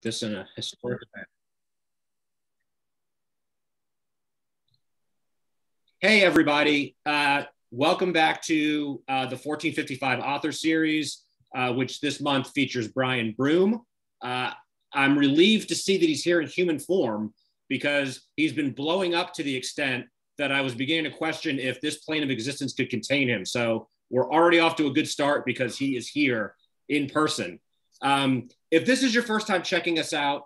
This in a historic event. Hey, everybody. Welcome back to the 1455 Author Series, which this month features Brian Broome. I'm relieved to see that he's here in human form because he's been blowing up to the extent that I was beginning to question if this plane of existence could contain him. So we're already off to a good start because he is here in person. If this is your first time checking us out,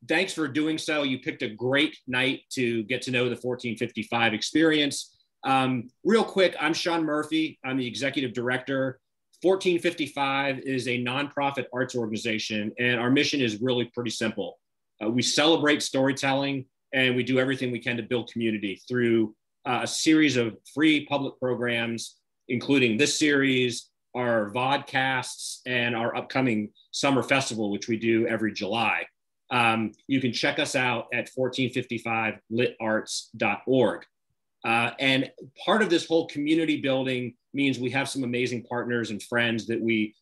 thanks for doing so. You picked a great night to get to know the 1455 experience. Real quick, I'm Shawn Murphy. I'm the executive director. 1455 is a nonprofit arts organization, and our mission is really pretty simple. We celebrate storytelling, and we do everything we can to build community through a series of free public programs, including this series, our vodcasts, and our upcoming summer festival, which we do every July. You can check us out at 1455litarts.org. And part of this whole community building means we have some amazing partners and friends that we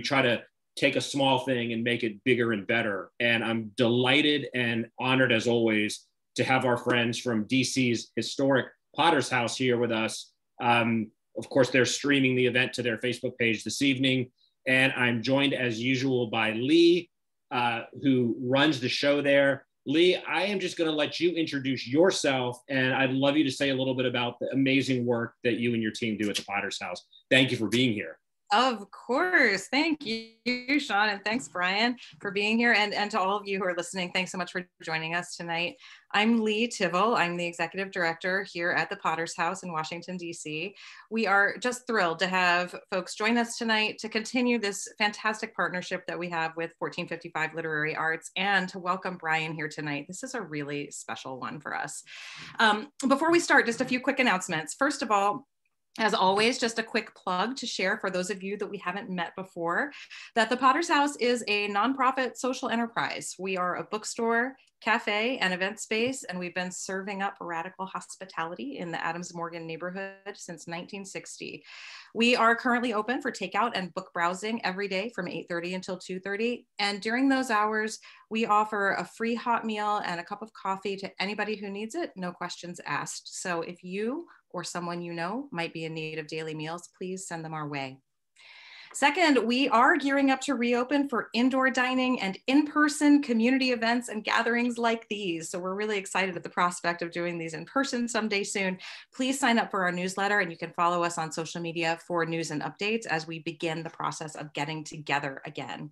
try to take a small thing and make it bigger and better. And I'm delighted and honored, as always, to have our friends from DC's historic Potter's House here with us. Of course, they're streaming the event to their Facebook page this evening. And I'm joined, as usual, by Lee, who runs the show there. Lee, I am just going to let you introduce yourself, and I'd love you to say a little bit about the amazing work that you and your team do at the Potter's House. Thank you for being here. Of course. Thank you, Shawn, and thanks, Brian, for being here. And to all of you who are listening, thanks so much for joining us tonight. I'm Lee Tivell. I'm the executive director here at the Potter's House in Washington, D.C. We are just thrilled to have folks join us tonight to continue this fantastic partnership that we have with 1455 Literary Arts, and to welcome Brian here tonight. This is a really special one for us. Before we start, just a few quick announcements. First of all, as always, just a quick plug to share for those of you that we haven't met before, that the Potter's House is a nonprofit social enterprise. We are a bookstore, cafe, and event space, and we've been serving up radical hospitality in the Adams Morgan neighborhood since 1960. We are currently open for takeout and book browsing every day from 8:30 until 2:30. And during those hours, we offer a free hot meal and a cup of coffee to anybody who needs it, no questions asked. So if you or someone you know might be in need of daily meals, please send them our way. Second, we are gearing up to reopen for indoor dining and in-person community events and gatherings like these. So we're really excited at the prospect of doing these in person someday soon. Please sign up for our newsletter, and you can follow us on social media for news and updates as we begin the process of getting together again.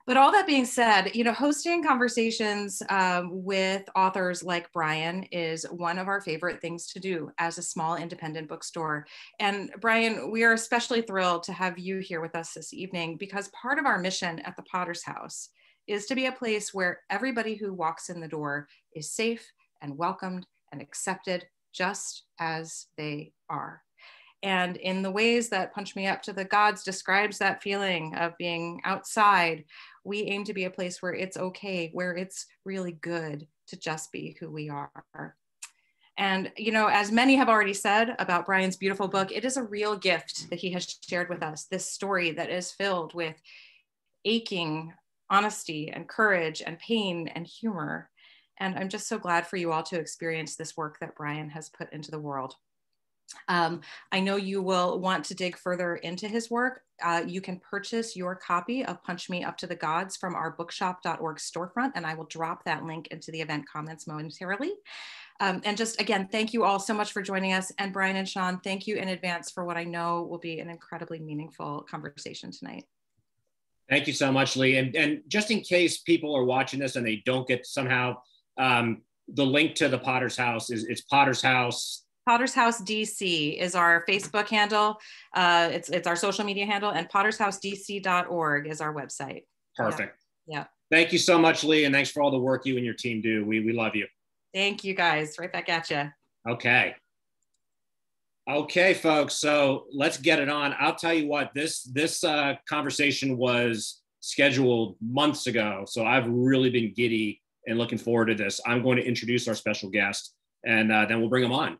But all that being said, hosting conversations with authors like Brian is one of our favorite things to do as a small independent bookstore. And Brian, we are especially thrilled to have you here with us this evening, because part of our mission at the Potter's House is to be a place where everybody who walks in the door is safe and welcomed and accepted just as they are. And in the ways that Punch Me Up to the Gods describes that feeling of being outside, we aim to be a place where it's okay, where it's really good to just be who we are. And, as many have already said about Brian's beautiful book, it is a real gift that he has shared with us, this story that is filled with aching honesty and courage and pain and humor. And I'm just so glad for you all to experience this work that Brian has put into the world. I know you will want to dig further into his work. You can purchase your copy of Punch Me Up to the Gods from our bookshop.org storefront, and I will drop that link into the event comments momentarily. And just again, thank you all so much for joining us. And Brian and Shawn, thank you in advance for what I know will be an incredibly meaningful conversation tonight. Thank you so much, Lee. And just in case people are watching this and they don't get somehow, the link to the Potter's House it's Potter's House. Potter's House DC is our Facebook handle. It's our social media handle, and pottershousedc.org is our website. Perfect. Yeah. Thank you so much, Lee, and thanks for all the work you and your team do. We love you. Thank you, guys. Right back at you. Okay, folks. So let's get it on. I'll tell you what, this conversation was scheduled months ago, so I've really been giddy and looking forward to this. I'm going to introduce our special guest, and then we'll bring him on.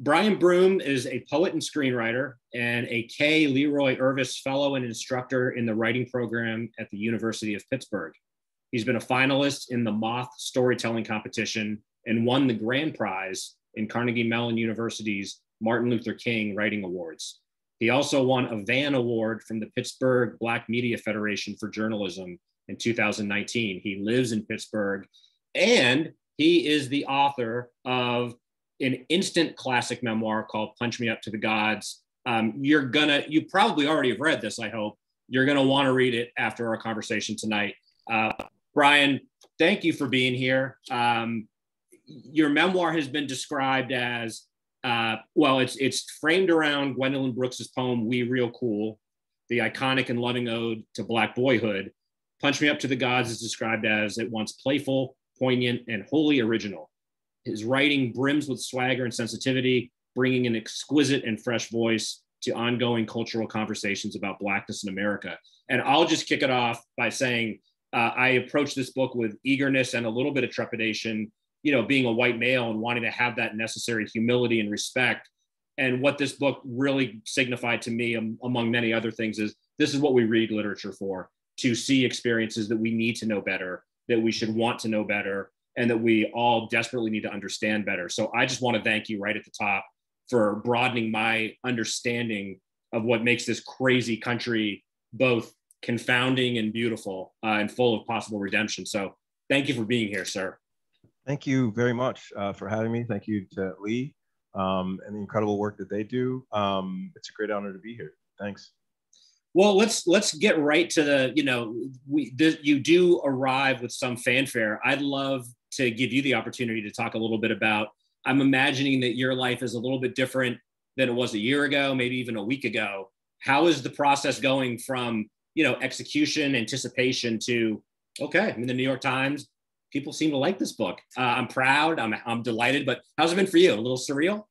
Brian Broome is a poet and screenwriter and a K. Leroy Irvis Fellow and instructor in the writing program at the University of Pittsburgh. He's been a finalist in the Moth storytelling competition and won the grand prize in Carnegie Mellon University's Martin Luther King Writing Awards. He also won a VANN Award from the Pittsburgh Black Media Federation for journalism in 2019. He lives in Pittsburgh, and he is the author of an instant classic memoir called Punch Me Up to the Gods. You probably already have read this, I hope. You're gonna wanna read it after our conversation tonight. Brian, thank you for being here. Your memoir has been described as, it's framed around Gwendolyn Brooks's poem, We Real Cool, the iconic and loving ode to Black boyhood. Punch Me Up to the Gods is described as at once playful, poignant, and wholly original. His writing brims with swagger and sensitivity, bringing an exquisite and fresh voice to ongoing cultural conversations about Blackness in America. And I'll just kick it off by saying, I approached this book with eagerness and a little bit of trepidation, being a white male and wanting to have that necessary humility and respect. And what this book really signified to me, among many other things, is this is what we read literature for, to see experiences that we need to know better, that we should want to know better, and that we all desperately need to understand better. So I just want to thank you right at the top for broadening my understanding of what makes this crazy country both confounding and beautiful, and full of possible redemption. So thank you for being here, sir. Thank you very much for having me. Thank you to Lee and the incredible work that they do. It's a great honor to be here. Thanks. Well, let's get right to the, you do arrive with some fanfare. I'd love to give you the opportunity to talk a little bit about, I'm imagining that your life is a little bit different than it was a year ago, maybe even a week ago. How is the process going from, execution, anticipation to, okay, I'm in the New York Times. People seem to like this book. I'm proud, I'm delighted, but how's it been for you? A little surreal?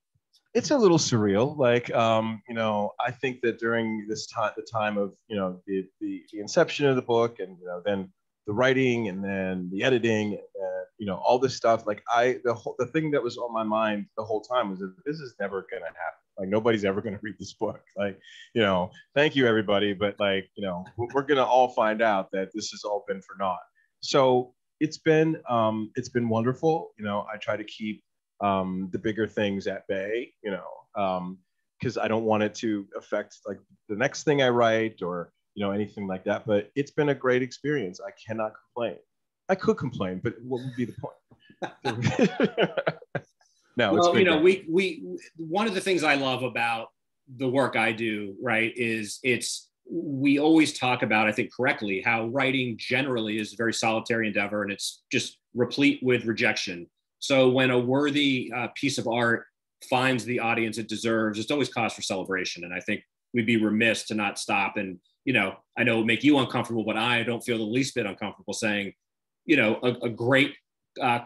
It's a little surreal. I think that during this time, the time of, the inception of the book and, then the writing and then the editing, all this stuff, the thing that was on my mind the whole time was that this is never going to happen. Like, nobody's ever going to read this book. Thank you, everybody. But we're going to all find out that this has all been for naught. So it's been wonderful. I try to keep the bigger things at bay, because I don't want it to affect the next thing I write or, anything like that. But it's been a great experience. I cannot complain. I could complain, but what would be the point? No, well, we one of the things I love about the work I do, right, is we always talk about, I think correctly, how writing generally is a very solitary endeavor and it's just replete with rejection. So when a worthy piece of art finds the audience it deserves, it's always cause for celebration. And I think we'd be remiss to not stop. And, I know it would make you uncomfortable, but I don't feel the least bit uncomfortable saying, a great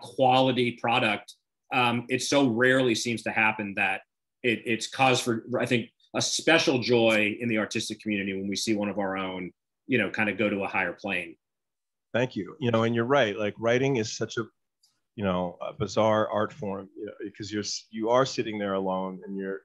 quality product. It so rarely seems to happen that it's cause for, I think, a special joy in the artistic community when we see one of our own, kind of go to a higher plane. Thank you. And you're right. Like, writing is such a bizarre art form, because you are sitting there alone and you're,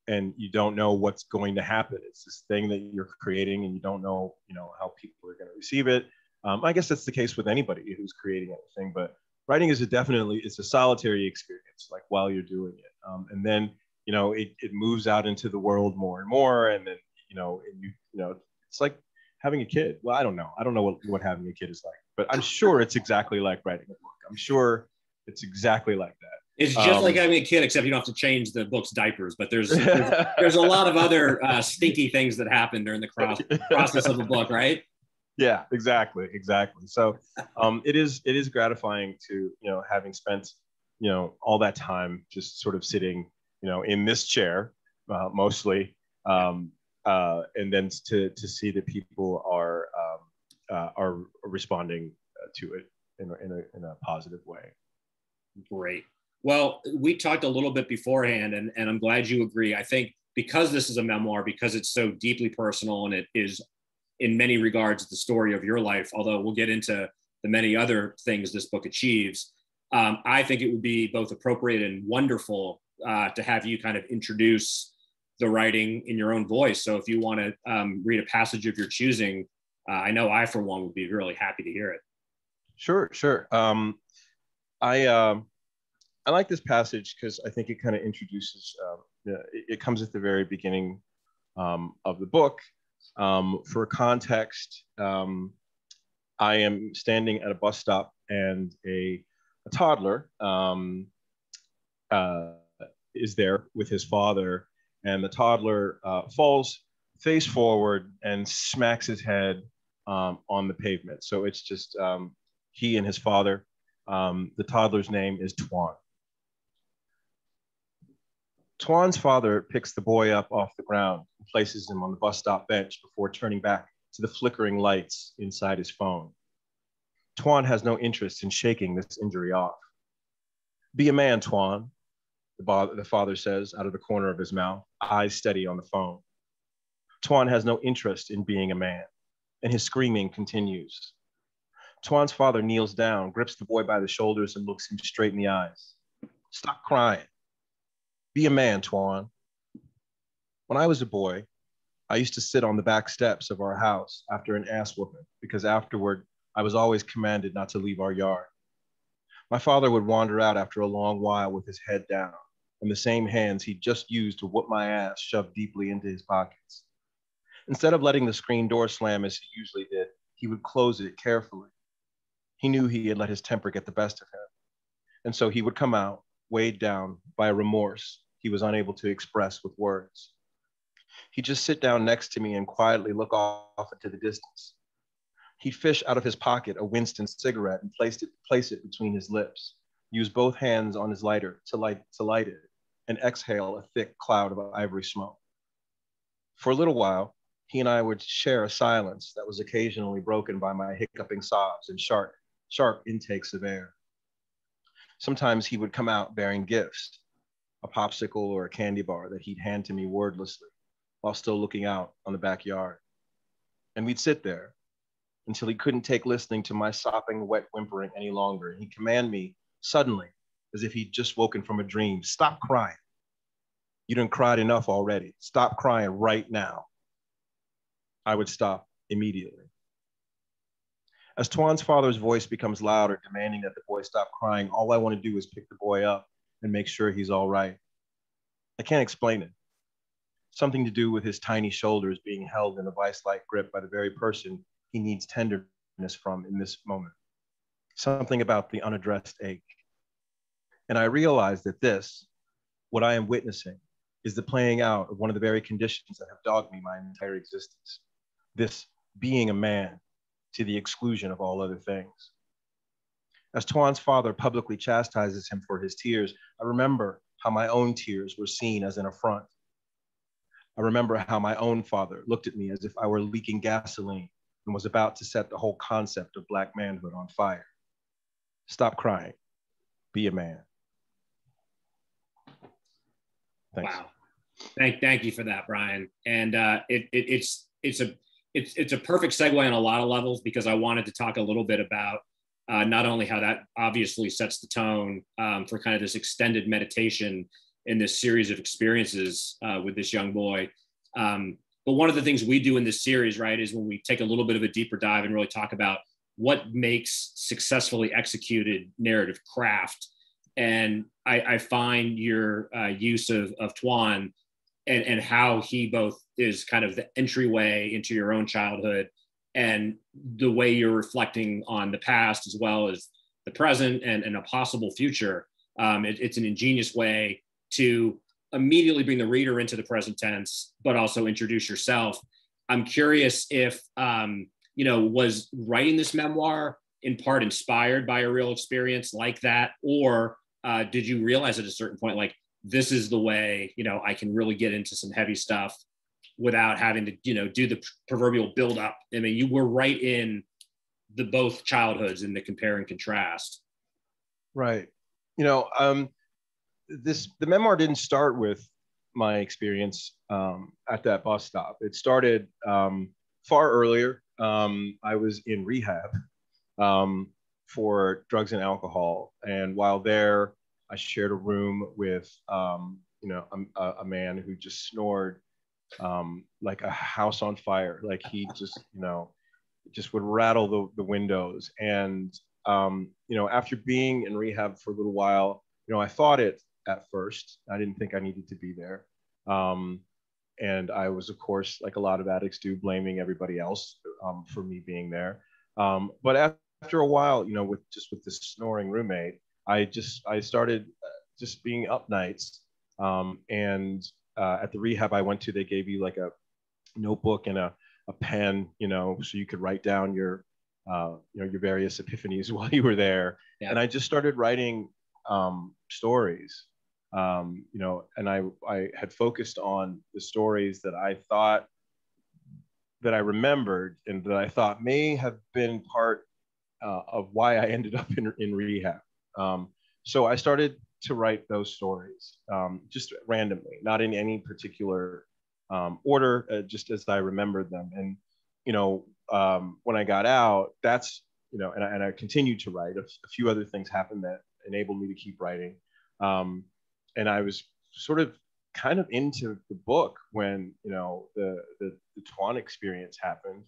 and you don't know what's going to happen. It's this thing that you're creating and you don't know, how people are going to receive it. I guess that's the case with anybody who's creating anything, but writing is it's a solitary experience, like while you're doing it. And then, it moves out into the world more and more. And then, it's like having a kid. Well, I don't know what having a kid is like, but I'm sure it's exactly like writing a book. I'm sure it's exactly like that. It's just like having a kid, except you don't have to change the book's diapers, but there's a lot of other stinky things that happen during the process of a book, right? Yeah, exactly. So it is gratifying to, having spent, all that time just sort of sitting, in this chair, mostly, and then to see that people are responding to it in a positive way. Great. Well, we talked a little bit beforehand, and I'm glad you agree. I think because this is a memoir, because it's so deeply personal and it is in many regards the story of your life, although we'll get into the many other things this book achieves, I think it would be both appropriate and wonderful to have you kind of introduce the writing in your own voice. So if you want to read a passage of your choosing, I know I, for one, would be really happy to hear it. Sure, sure. I like this passage because I think it kind of introduces, it comes at the very beginning of the book. For context, I am standing at a bus stop and a toddler is there with his father, and the toddler falls face forward and smacks his head on the pavement. So it's just he and his father. The toddler's name is Twan. Twan's father picks the boy up off the ground and places him on the bus stop bench before turning back to the flickering lights inside his phone. Twan has no interest in shaking this injury off. Be a man, Twan, the father says out of the corner of his mouth, eyes steady on the phone. Twan has no interest in being a man, and his screaming continues. Twan's father kneels down, grips the boy by the shoulders, and looks him straight in the eyes. Stop crying. Be a man, Twan. When I was a boy, I used to sit on the back steps of our house after an ass whooping, because afterward, I was always commanded not to leave our yard. My father would wander out after a long while with his head down, and the same hands he'd just used to whoop my ass shoved deeply into his pockets. Instead of letting the screen door slam as he usually did, he would close it carefully. He knew he had let his temper get the best of him, and so he would come out, weighed down by a remorse he was unable to express with words. He'd just sit down next to me and quietly look off into the distance. He'd fish out of his pocket a Winston cigarette and place it between his lips, use both hands on his lighter to light it, and exhale a thick cloud of ivory smoke. For a little while, he and I would share a silence that was occasionally broken by my hiccuping sobs and sharp intakes of air. Sometimes he would come out bearing gifts, a popsicle or a candy bar that he'd hand to me wordlessly while still looking out on the backyard. And we'd sit there until he couldn't take listening to my sopping, wet whimpering any longer. And he'd command me suddenly, as if he'd just woken from a dream, stop crying. You done cried enough already. Stop crying right now. I would stop immediately. As Twan's father's voice becomes louder, demanding that the boy stop crying, all I want to do is pick the boy up and make sure he's all right. I can't explain it. Something to do with his tiny shoulders being held in a vice-like grip by the very person he needs tenderness from in this moment. Something about the unaddressed ache. And I realize that this, what I am witnessing, is the playing out of one of the very conditions that have dogged me my entire existence. This being a man to the exclusion of all other things. As Twan's father publicly chastises him for his tears, I remember how my own tears were seen as an affront. I remember how my own father looked at me as if I were leaking gasoline and was about to set the whole concept of Black manhood on fire. Stop crying. Be a man. Thanks. Wow. Thank you for that, Brian. And it's a perfect segue on a lot of levels, because I wanted to talk a little bit about not only how that obviously sets the tone for kind of this extended meditation in this series of experiences with this young boy. But one of the things we do in this series, right, is when we take a little bit of a deeper dive and really talk about what makes successfully executed narrative craft. And I find your use of Twan and how he both is kind of the entryway into your own childhood, and the way you're reflecting on the past as well as the present and a possible future. It's an ingenious way to immediately bring the reader into the present tense, but also introduce yourself. I'm curious if, was writing this memoir in part inspired by a real experience like that, or did you realize at a certain point, like, this is the way, I can really get into some heavy stuff without having to, do the proverbial build up? I mean, you were right in the both childhoods in the compare and contrast. Right. The memoir didn't start with my experience at that bus stop. It started far earlier. I was in rehab for drugs and alcohol. And while there, I shared a room with, a man who just snored like a house on fire. Like he just, just would rattle the windows. And, after being in rehab for a little while, I fought it at first. I didn't think I needed to be there. And I was, of course, like a lot of addicts do, blaming everybody else for me being there. But after a while, with this snoring roommate, I started just being up nights. And at the rehab I went to, they gave you like a notebook and a pen, so you could write down your various epiphanies while you were there. Yeah. And I just started writing stories, and I had focused on the stories that I thought that I remembered and that I thought may have been part of why I ended up in rehab. So I started to write those stories just randomly, not in any particular order, just as I remembered them. And, when I got out, that's, and I continued to write. A few other things happened that enabled me to keep writing. And I was sort of kind of into the book when, the Twan experience happened.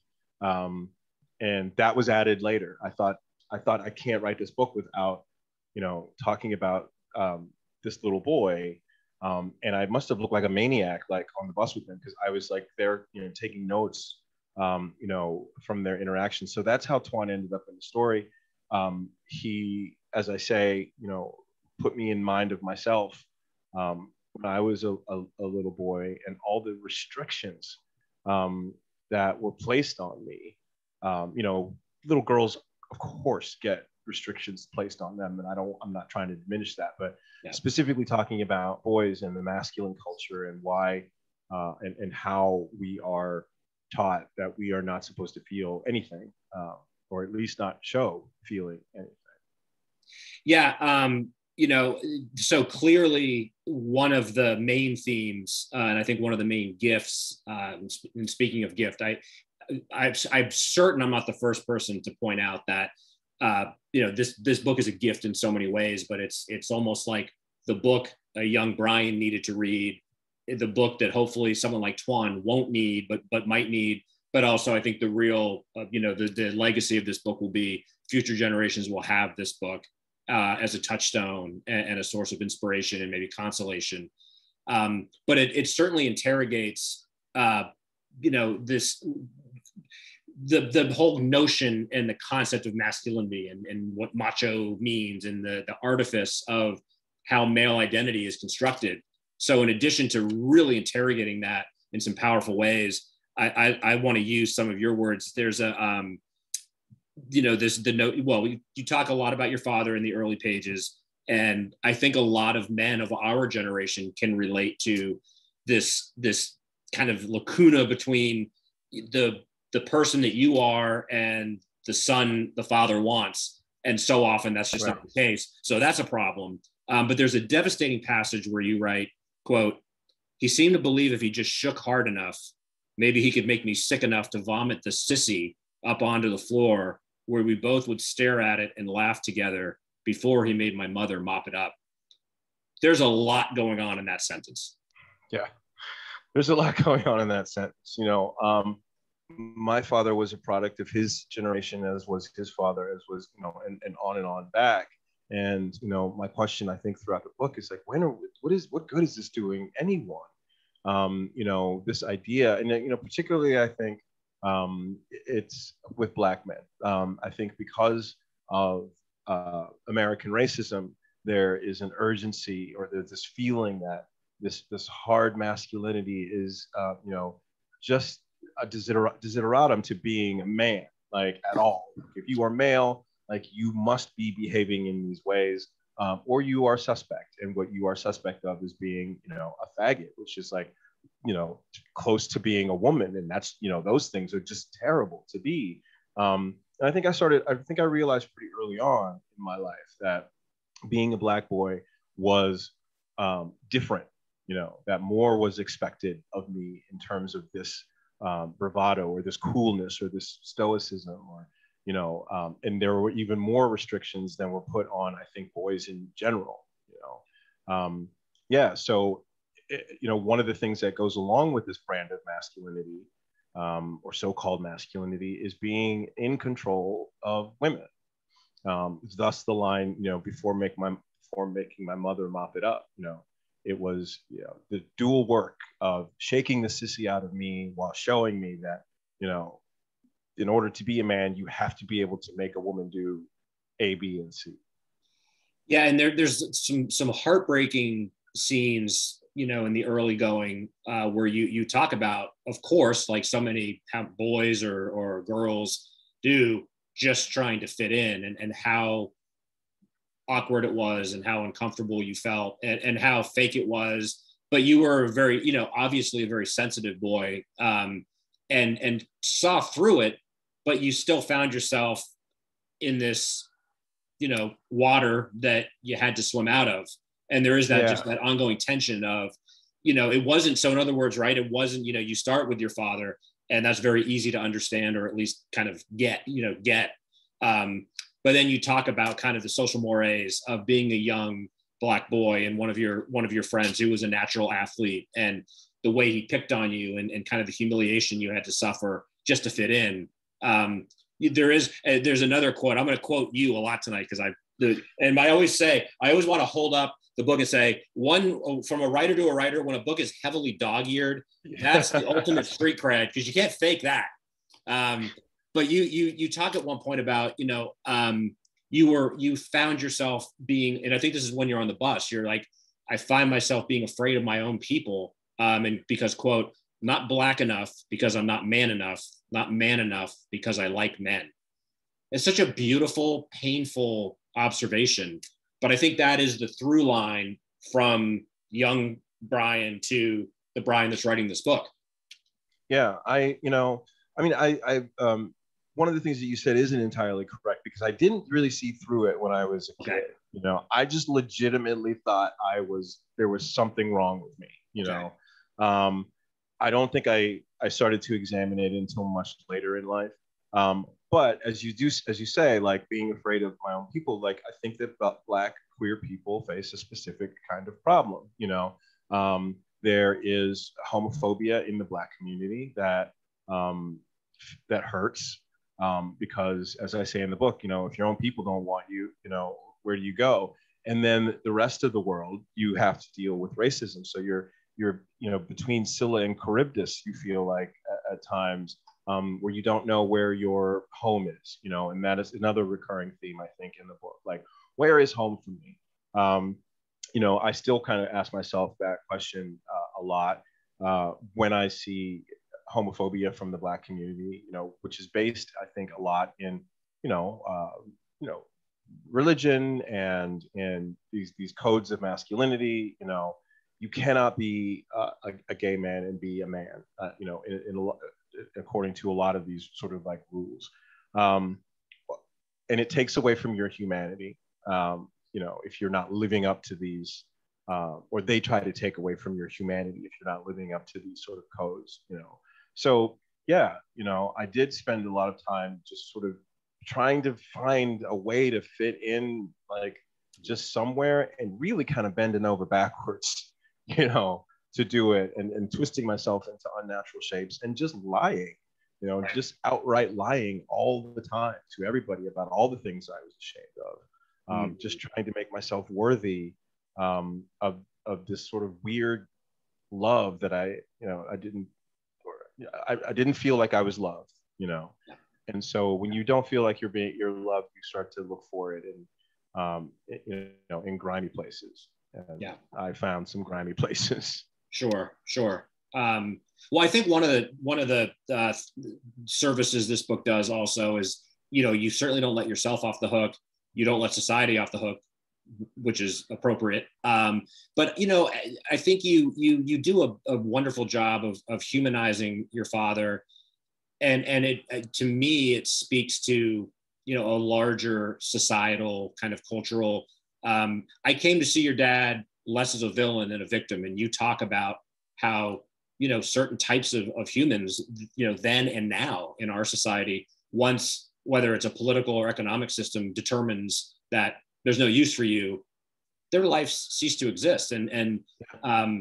And that was added later. I thought I can't write this book without, talking about this little boy. And I must have looked like a maniac, like on the bus with him, because I was like there, taking notes, from their interaction. So that's how Twan ended up in the story. He, as I say, put me in mind of myself when I was a little boy, and all the restrictions that were placed on me. Little girls, of course, get restrictions placed on them, and I'm not trying to diminish that, but yeah. Specifically talking about boys and the masculine culture and why and how we are taught that we are not supposed to feel anything, or at least not show feeling anything. Yeah, so clearly one of the main themes, and I think one of the main gifts, and speaking of gift, I'm certain I'm not the first person to point out that this book is a gift in so many ways, but it's almost like the book a young Brian needed to read, the book that hopefully someone like Twan won't need, but might need. But also, I think the real, the legacy of this book will be future generations will have this book as a touchstone and a source of inspiration and maybe consolation. But it certainly interrogates, this. The whole notion and the concept of masculinity and what macho means and the artifice of how male identity is constructed. So in addition to really interrogating that in some powerful ways, I want to use some of your words. There's a, you talk a lot about your father in the early pages. And I think a lot of men of our generation can relate to this kind of lacuna between the person that you are and the son the father wants. And so often that's just not the case. So that's a problem. But there's a devastating passage where you write, quote, "He seemed to believe if he just shook hard enough, maybe he could make me sick enough to vomit the sissy up onto the floor where we both would stare at it and laugh together before he made my mother mop it up." There's a lot going on in that sentence. Yeah, there's a lot going on in that sentence. My father was a product of his generation, as was his father, as was, and on back. And, my question, I think, throughout the book is like, what good is this doing anyone? This idea, and, particularly, I think it's with Black men. I think because of American racism, there is an urgency, or there's this feeling that this hard masculinity is, just a desideratum to being a man, like at all. If you are male, like you must be behaving in these ways, or you are suspect. And what you are suspect of is being, a faggot, which is like, close to being a woman. And that's, those things are just terrible to be. And I think I realized pretty early on in my life that being a Black boy was different, that more was expected of me in terms of this bravado or this coolness or this stoicism, or and there were even more restrictions than were put on, I think, boys in general. So one of the things that goes along with this brand of masculinity or so-called masculinity, is being in control of women. Thus the line, before making my mother mop it up, it was, the dual work of shaking the sissy out of me while showing me that, in order to be a man, you have to be able to make a woman do A, B, and C. Yeah, and there's some heartbreaking scenes, in the early going, where you talk about, of course, like so many boys or girls do, just trying to fit in, and how awkward it was and how uncomfortable you felt, and how fake it was. But you were a very, obviously a very sensitive boy, and saw through it, but you still found yourself in this, water that you had to swim out of. And there is that just that ongoing tension of, it wasn't, so in other words, right, it wasn't, you start with your father, and that's very easy to understand, or at least kind of get. But then you talk about kind of the social mores of being a young Black boy, and one of your friends who was a natural athlete, and the way he picked on you, and kind of the humiliation you had to suffer just to fit in. There's another quote. I'm going to quote you a lot tonight, because I always want to hold up the book and say, one, from a writer to a writer, when a book is heavily dog-eared, that's the ultimate street cred, because you can't fake that. But you talk at one point about, you found yourself being, and I think this is when you're on the bus, you're like, I find myself being afraid of my own people. And because, quote, not Black enough because I'm not man enough, not man enough because I like men. It's such a beautiful, painful observation. But I think that is the through line from young Brian to the Brian that's writing this book. Yeah, one of the things that you said isn't entirely correct, because I didn't really see through it when I was a kid. I just legitimately thought there was something wrong with me. I don't think I started to examine it until much later in life. But as you say, like being afraid of my own people, like I think that Black queer people face a specific kind of problem. There is homophobia in the Black community that hurts, because, as I say in the book, if your own people don't want you, where do you go? And then the rest of the world, you have to deal with racism. So you're between Scylla and Charybdis, you feel like at times, where you don't know where your home is, and that is another recurring theme, I think, in the book. Like, where is home for me? I still kind of ask myself that question a lot when I see homophobia from the Black community, which is based, I think, a lot in, religion and these codes of masculinity. You cannot be a gay man and be a man, according to a lot of these sort of like rules. And it takes away from your humanity, if you're not living up to these, or they try to take away from your humanity if you're not living up to these sort of codes, So yeah, I did spend a lot of time just sort of trying to find a way to fit in, like just somewhere, and really kind of bending over backwards, to do it, and twisting myself into unnatural shapes, and just lying, just outright lying all the time to everybody about all the things I was ashamed of, just trying to make myself worthy of this sort of weird love that I didn't feel like I was loved, And so when you don't feel like you're loved, you start to look for it in grimy places. And I found some grimy places. Sure. Well, I think one of the services this book does also is, you certainly don't let yourself off the hook. You don't let society off the hook, which is appropriate. But I think you do a wonderful job of humanizing your father, and it to me it speaks to a larger societal kind of cultural. I came to see your dad less as a villain than a victim, and you talk about how certain types of humans, then and now in our society, once whether it's a political or economic system determines that there's no use for you, their lives cease to exist. I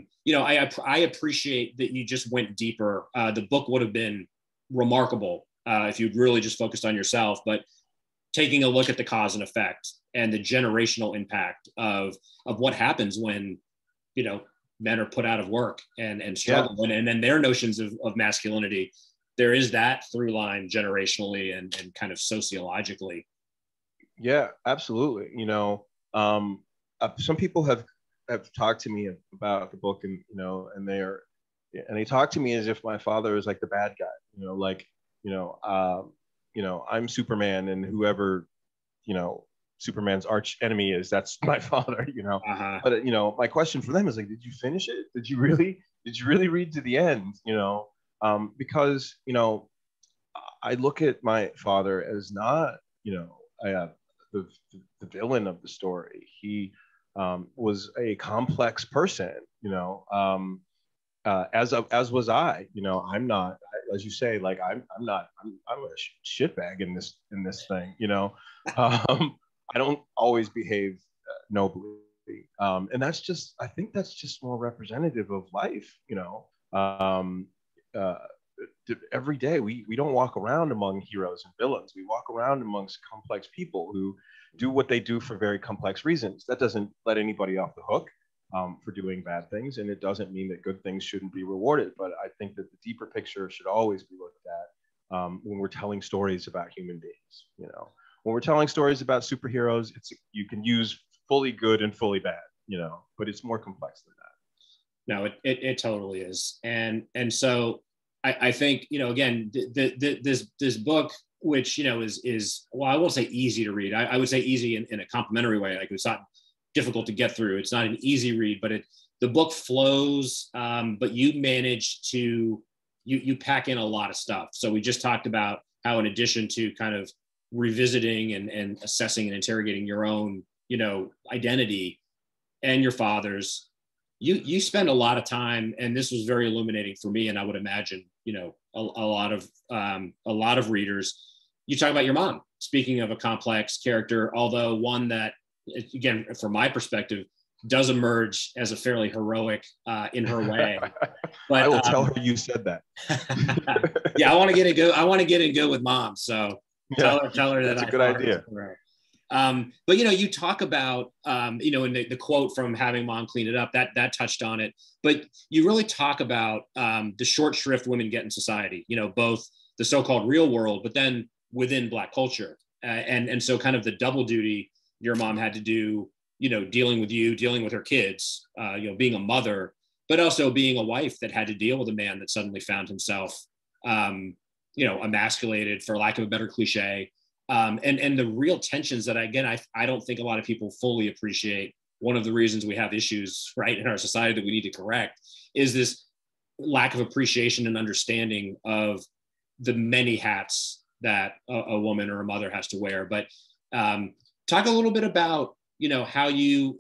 appreciate that you just went deeper. The book would have been remarkable if you'd really just focused on yourself, but taking a look at the cause and effect and the generational impact of what happens when, you know, men are put out of work and struggle, and then their notions of masculinity. There is that through line generationally and kind of sociologically. Yeah, absolutely. You know, some people have talked to me about the book, and you know, and they talk to me as if my father is like the bad guy. You know, like I'm Superman, and whoever, you know, Superman's arch enemy is, that's my father. You know, but you know, my question for them is like, did you finish it? Did you really read to the end? You know, because you know, I look at my father as not, you know, the villain of the story. He was a complex person, you know, as was I. You know, I'm not, as you say, like I'm a shitbag in this thing. You know, I don't always behave nobly, and I think that's just more representative of life. You know, every day we don't walk around among heroes and villains. We walk around amongst complex people who do what they do for very complex reasons. That doesn't let anybody off the hook for doing bad things, and it doesn't mean that good things shouldn't be rewarded. But I think that the deeper picture should always be looked at when we're telling stories about human beings. You know, when we're telling stories about superheroes, you can use fully good and fully bad. You know, but it's more complex than that. No, it totally is, and so I think, you know, again, this book, which, you know, is well, I won't say easy to read. I would say easy in a complimentary way. Like, it's not difficult to get through. It's not an easy read, but the book flows. But you manage to you pack in a lot of stuff. So we just talked about how, in addition to kind of revisiting and assessing and interrogating your own, you know, identity and your father's, you spend a lot of time, and this was very illuminating for me, and I would imagine, you know, a lot of readers. You talk about your mom, speaking of a complex character, although one that, again, from my perspective, does emerge as a fairly heroic in her way. But I will tell her you said that. Yeah, I want to get in good with mom. So tell her that that's a good idea. But, you know, you talk about, you know, in the quote from Having Mom Clean It Up, that touched on it. But you really talk about the short shrift women get in society, you know, both the so-called real world, but then within Black culture. And so kind of the double duty your mom had to do, you know, dealing with her kids, you know, being a mother, but also being a wife that had to deal with a man that suddenly found himself, you know, emasculated, for lack of a better cliche. And the real tensions that, again, I don't think a lot of people fully appreciate. One of the reasons we have issues, right, in our society that we need to correct is this lack of appreciation and understanding of the many hats that a woman or a mother has to wear. But talk a little bit about, you know, how the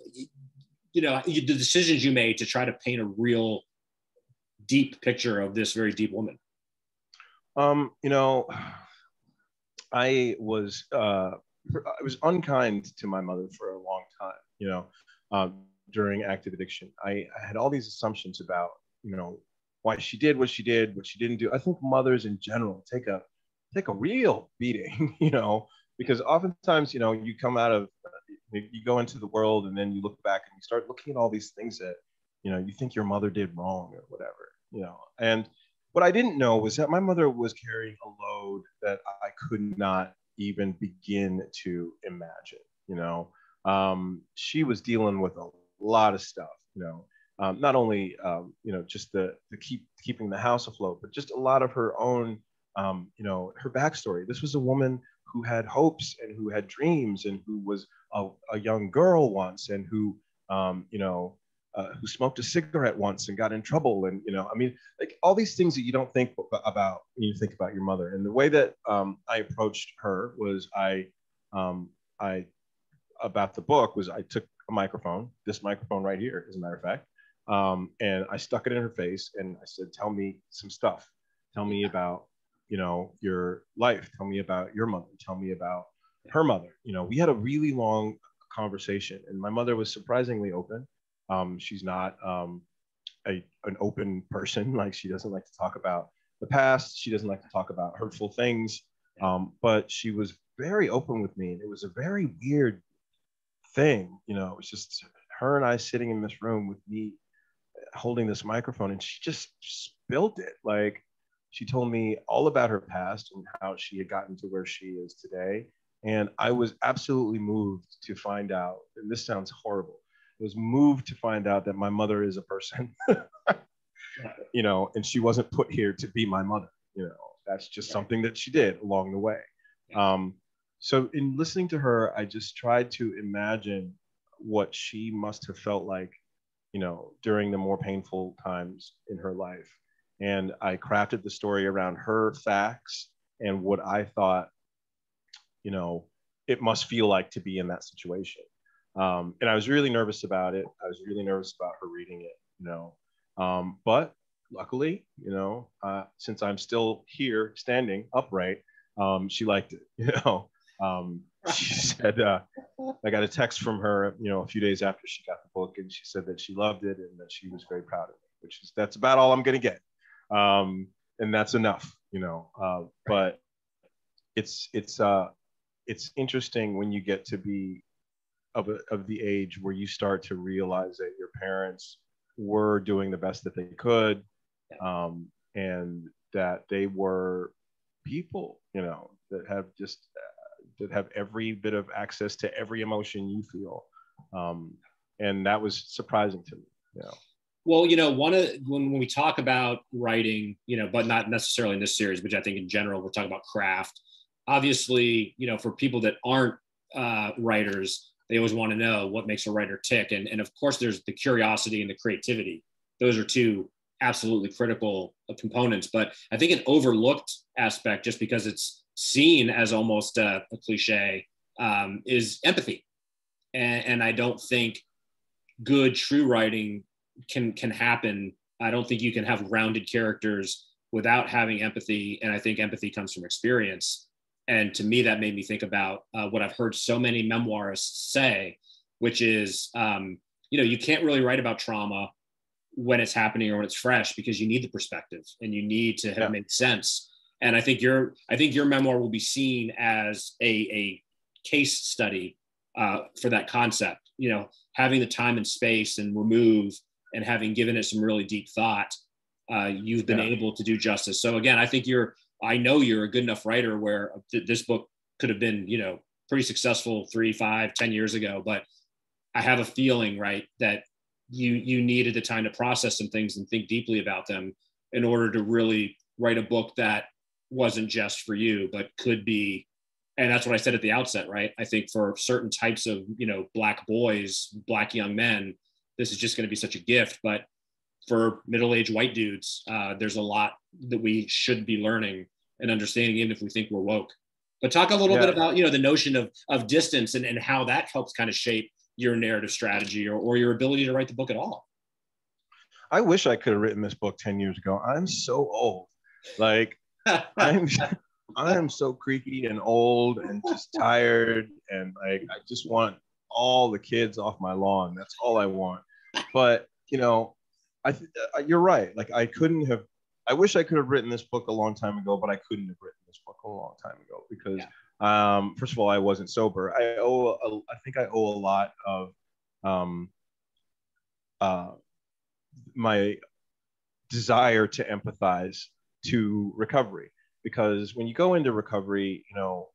decisions you made to try to paint a real deep picture of this very deep woman. You know, I was unkind to my mother for a long time, you know, during active addiction. I had all these assumptions about, you know, why she did what she did, what she didn't do. I think mothers in general take a real beating, you know, because oftentimes, you know, you come out of, you go into the world and then you look back and you start looking at all these things that, you know, you think your mother did wrong or whatever, you know. And what I didn't know was that my mother was carrying a load that I could not even begin to imagine, you know. She was dealing with a lot of stuff, you know, not only, you know, just keeping the house afloat, but just a lot of her own, you know, her backstory. This was a woman who had hopes and who had dreams and who was a young girl once, and who, you know, who smoked a cigarette once and got in trouble. And, you know, I mean, like all these things that you don't think about when you think about your mother. And the way that I approached her was about the book was I took a microphone, this microphone right here, as a matter of fact, and I stuck it in her face and I said, tell me some stuff. Tell me about, you know, your life. Tell me about your mother. Tell me about her mother. You know, we had a really long conversation, and my mother was surprisingly open. She's not an open person. Like, she doesn't like to talk about the past. She doesn't like to talk about hurtful things, but she was very open with me. And it was a very weird thing. You know, it was just her and I sitting in this room with me holding this microphone, and she just spilled it. Like, she told me all about her past and how she had gotten to where she is today. And I was absolutely moved to find out, and this sounds horrible, I was moved to find out that my mother is a person, you know, and she wasn't put here to be my mother. You know, that's just something that she did along the way. So in listening to her, I just tried to imagine what she must have felt like, you know, during the more painful times in her life. And I crafted the story around her facts and what I thought, you know, it must feel like to be in that situation. And I was really nervous about it. I was really nervous about her reading it, you know. But luckily, you know, since I'm still here standing upright, she liked it, you know. She said, I got a text from her, you know, a few days after she got the book, and she said that she loved it and that she was very proud of it, that's about all I'm going to get. And that's enough, you know. But it's interesting when you get to be of the age where you start to realize that your parents were doing the best that they could, and that they were people, you know, that have just that have every bit of access to every emotion you feel. And that was surprising to me, you know. Well, you know, when we talk about writing, you know, but not necessarily in this series, but I think in general, we're talking about craft. Obviously, you know, for people that aren't writers, they always want to know what makes a writer tick. And of course, there's the curiosity and the creativity. Those are two absolutely critical components. But I think an overlooked aspect, just because it's seen as almost a cliche, is empathy. And I don't think good true writing can happen. I don't think you can have rounded characters without having empathy. And I think empathy comes from experience. And to me, that made me think about what I've heard so many memoirists say, which is, you know, you can't really write about trauma when it's happening or when it's fresh, because you need the perspective and you need to have made sense. And I think your memoir will be seen as a case study for that concept, you know, having the time and space and remove and having given it some really deep thought, you've been able to do justice. So again, I know you're a good enough writer where this book could have been, you know, pretty successful 3, 5, 10 years ago, but I have a feeling, right, that you needed the time to process some things and think deeply about them in order to really write a book that wasn't just for you, but could be. And that's what I said at the outset, right? I think for certain types of, you know, Black boys, Black young men, this is just going to be such a gift. But for middle-aged white dudes, there's a lot that we should be learning and understanding, even if we think we're woke. But talk a little bit about, you know, the notion of distance and how that helps kind of shape your narrative strategy or your ability to write the book at all. I wish I could have written this book 10 years ago. I'm so old. Like, I'm so creaky and old and just tired. And like, I just want all the kids off my lawn. That's all I want. But, you know, you're right. Like, I wish I could have written this book a long time ago, but I couldn't have written this book a long time ago because, first of all, I wasn't sober. I think I owe a lot of my desire to empathize to recovery. Because when you go into recovery, you know,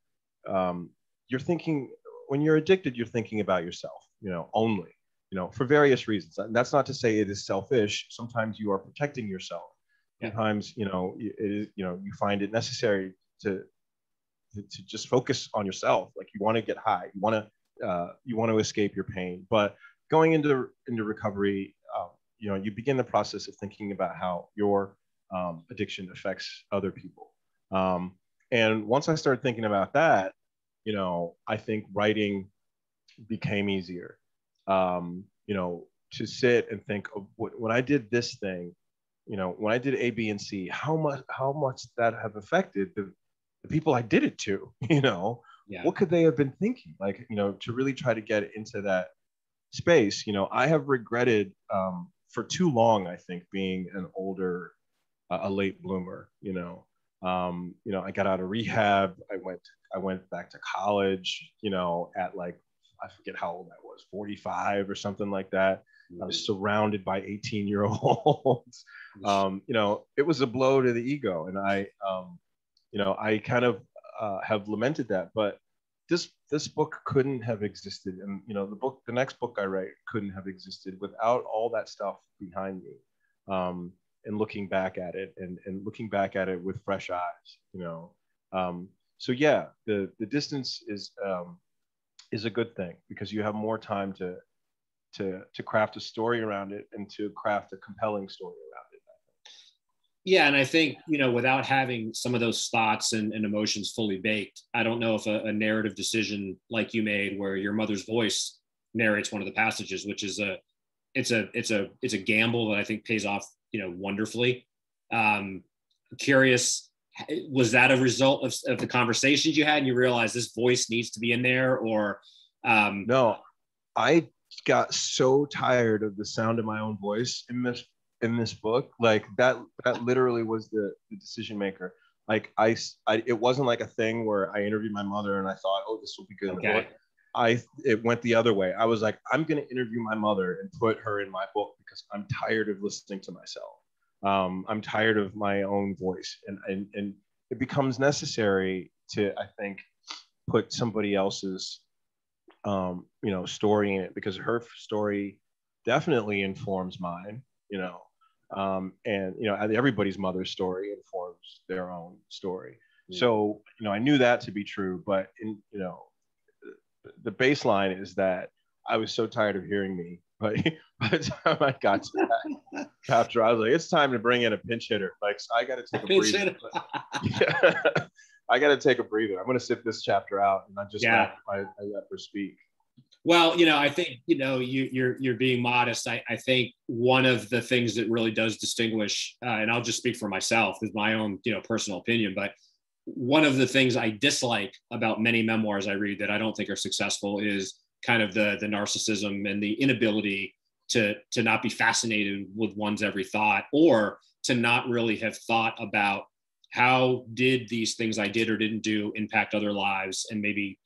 you're thinking, when you're addicted, you're thinking about yourself, you know, only, you know, for various reasons. And that's not to say it is selfish. Sometimes you are protecting yourself. Sometimes, you know, you find it necessary to just focus on yourself. Like, you want to get high, you want to escape your pain. But going into recovery, you know, you begin the process of thinking about how your addiction affects other people. And once I started thinking about that, you know, I think writing became easier. You know, to sit and think of when I did this thing, you know, when I did A, B, and C, how much that have affected the people I did it to, you know, what could they have been thinking? Like, you know, to really try to get into that space, you know, I have regretted for too long, I think, being an older a late bloomer. I got out of rehab. I went back to college, at like, I forget how old I was, 45 or something like that. I was surrounded by 18-year-olds. It was a blow to the ego. And I kind of have lamented that, but this book couldn't have existed. And, the next book I write couldn't have existed without all that stuff behind me. And looking back at it and looking back at it with fresh eyes, so yeah, the distance is a good thing, because you have more time to craft a story around it and to craft a compelling story around it. Yeah, and I think, without having some of those thoughts and emotions fully baked, I don't know if a narrative decision like you made, where your mother's voice narrates one of the passages, which is it's a gamble that I think pays off, wonderfully. Curious, was that a result of the conversations you had, and you realized this voice needs to be in there, or? No, I got so tired of the sound of my own voice in this book. Like that literally was the decision maker. Like it wasn't like a thing where I interviewed my mother and I thought, oh, this will be good in the book. It went the other way. I was like, I'm going to interview my mother and put her in my book, because I'm tired of listening to myself. I'm tired of my own voice, and it becomes necessary to, I think, put somebody else's, story in it, because her story definitely informs mine, and everybody's mother's story informs their own story. So, I knew that to be true, but the baseline is that I was so tired of hearing me. But by the time I got to that chapter, I was like, it's time to bring in a pinch hitter. Like, I got to take a breather. I got to take a breather. I'm going to sit this chapter out and not just let her speak. Well, I think, you're being modest. I think one of the things that really does distinguish, and I'll just speak for myself, is my own, personal opinion, but one of the things I dislike about many memoirs I read that I don't think are successful is kind of the narcissism and the inability to not be fascinated with one's every thought, or to not really have thought about how did these things I did or didn't do impact other lives and maybe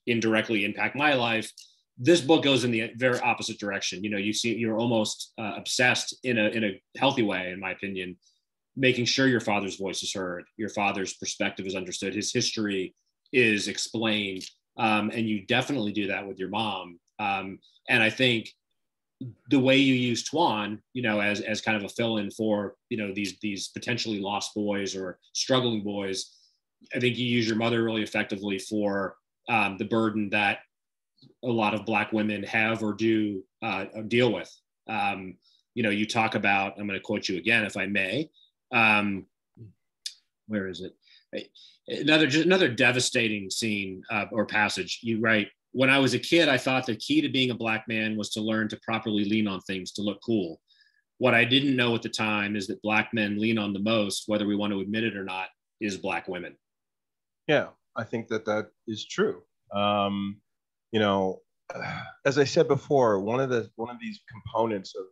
indirectly impact my life. This book goes in the very opposite direction. You're almost obsessed in a healthy way, in my opinion, making sure your father's voice is heard, your father's perspective is understood, his history is explained. And you definitely do that with your mom. And I think the way you use Tuan, as kind of a fill-in for, these potentially lost boys or struggling boys, I think you use your mother really effectively for the burden that a lot of Black women have or do deal with. You talk about, I'm going to quote you again, if I may. Where is it? Another devastating scene or passage. You write, when I was a kid, I thought the key to being a Black man was to learn to properly lean on things to look cool. What I didn't know at the time is that Black men lean on the most, whether we want to admit it or not, is Black women. Yeah, I think that is true. As I said before, one of these components of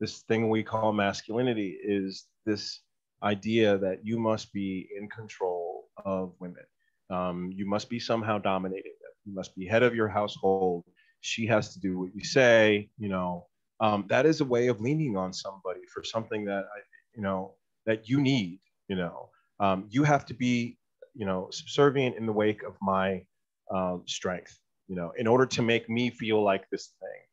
this thing we call masculinity is this idea that you must be in control of women. You must be somehow dominating them. You must be head of your household. She has to do what you say. That is a way of leaning on somebody for something that that you need. You have to be subservient in the wake of my strength. In order to make me feel like this thing.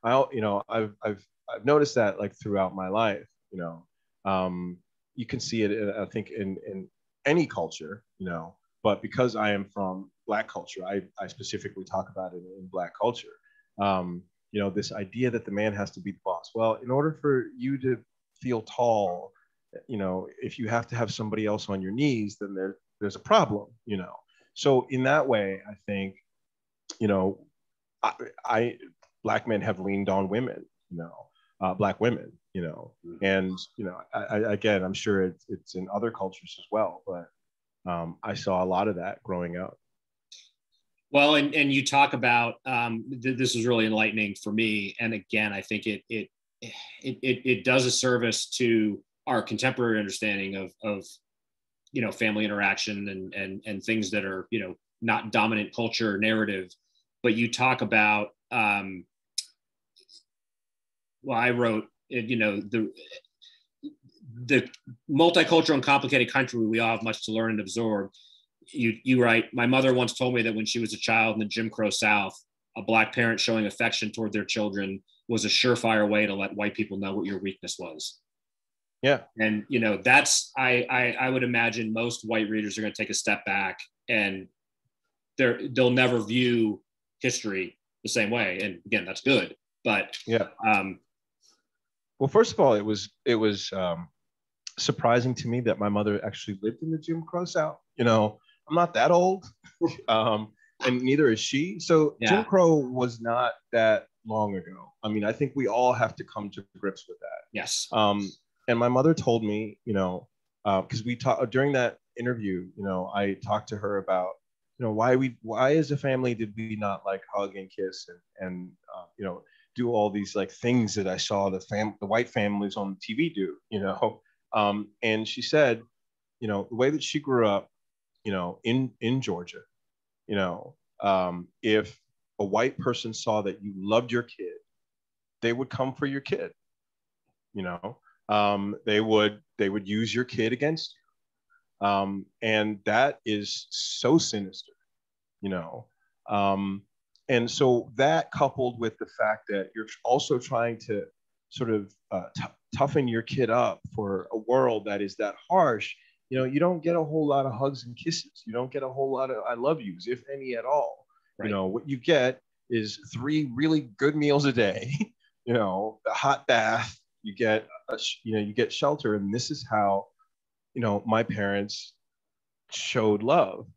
I've noticed that, like, throughout my life. You can see it, I think, in any culture, but because I am from Black culture, I specifically talk about it in Black culture. This idea that the man has to be the boss. Well, in order for you to feel tall, if you have to have somebody else on your knees, then there's a problem, So in that way, I think, Black men have leaned on women, Black women, and, again, I'm sure it's in other cultures as well, but I saw a lot of that growing up. Well, and you talk about, this was really enlightening for me. And again, I think it does a service to our contemporary understanding of family interaction and things that are, not dominant culture or narrative. But you talk about, I wrote, the multicultural and complicated country, we all have much to learn and absorb. You write, my mother once told me that when she was a child in the Jim Crow South, a Black parent showing affection toward their children was a surefire way to let white people know what your weakness was. Yeah. And, that's, I would imagine most white readers are going to take a step back, and they'll never view history the same way. And again, that's good. But yeah. Well, first of all, it was surprising to me that my mother actually lived in the Jim Crow South. I'm not that old, and neither is she. So yeah. Jim Crow was not that long ago. I mean, I think we all have to come to grips with that. Yes. And my mother told me, because we talked during that interview, I talked to her about, why as a family did we not like hug and kiss and do all these like things that I saw the white families on TV do, and she said, the way that she grew up, in Georgia, if a white person saw that you loved your kid, they would come for your kid, they would use your kid against you. And that is so sinister, and so that coupled with the fact that you're also trying to sort of toughen your kid up for a world that is that harsh, you don't get a whole lot of hugs and kisses. You don't get a whole lot of I love yous, if any at all. Right. What you get is 3 really good meals a day, a hot bath, you get you get shelter. And this is how, my parents showed love,